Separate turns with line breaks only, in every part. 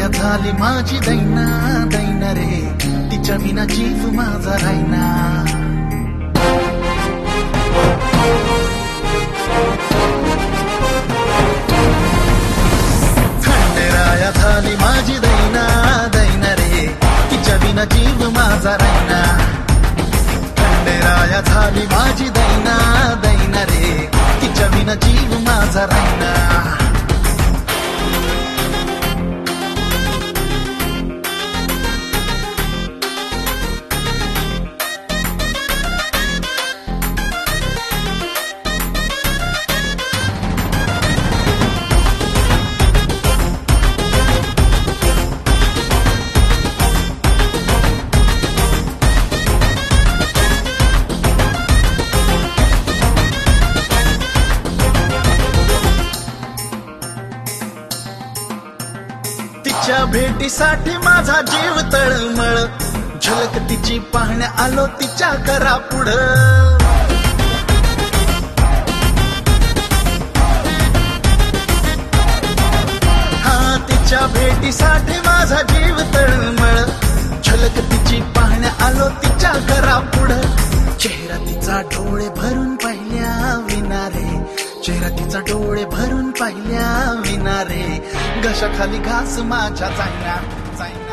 राया झाली माझी दैना दैना रे, तिच्या विना जीव माझा रायना. खंडेराया झाली माझी दैना दैना रे, तिच्या विना जीव माझा रायना. खंडेराया झाली माझी दैना दैना रे, तिच्या विना जीव माझा रायना. तिच्या भेटीसाठी माझा जीव तळमळ, झलक तिची पाहण्या आलो तिच्या करा पुढं. हा तिच्या भेटीसाठी माझा जीव तळमळ, झलक तिची पाहण्या आलो तिच्या करा पुढं. चेहरा तिचा डोळे भरून पाहिल्या विना रे, चेहरा तिचा डोळे भरून पाहिल्या विना रे, घशाखाली घास माझ्या जाईना जाईना.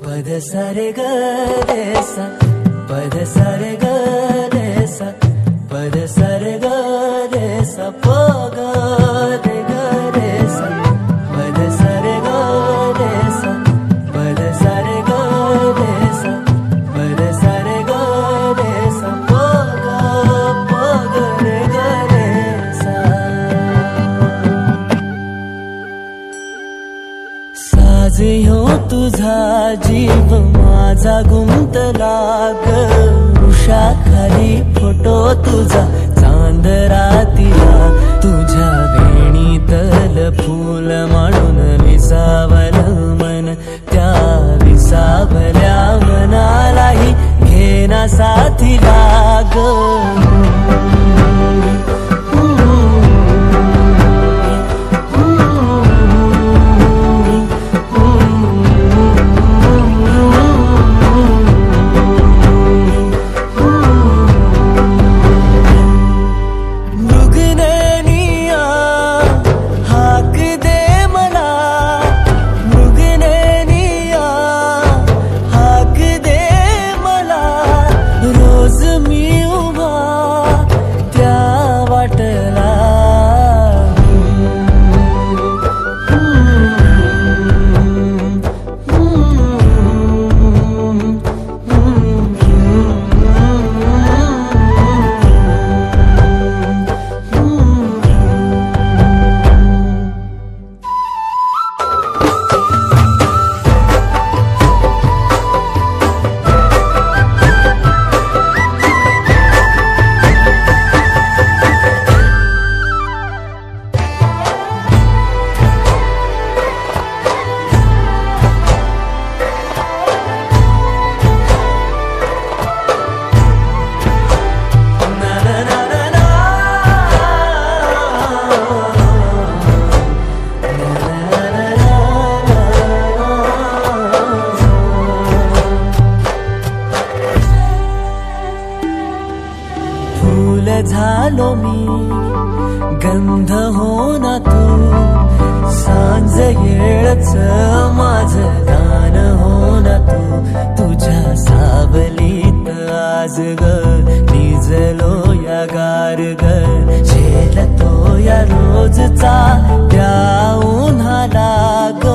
पद सारे ग रे सा, पद सारे ग रे सा, पद सारे ग रे सा, प ग रे ग रे सा, पद सारे ग रे सा, पद सारे ग रे सा, पद सारे ग रे सा, प ग रे ग रे सा. साज ह्यो तुझा जीव माझा गुंतला ग, उषाखाली फोटो तुझा चांद रातीला, तुझ्या वेणीतल फूल म्हणून विसावल मन, त्या विसावल्या मनालाही घेना साथीला ग. झालो मी गंध हो ना तू, सांज येळच माझं गान हो ना तू. तुझ्या सावलीत आज ग निजलो या गार ग, झेलतो या रोजचा त्या उन्हाला ग.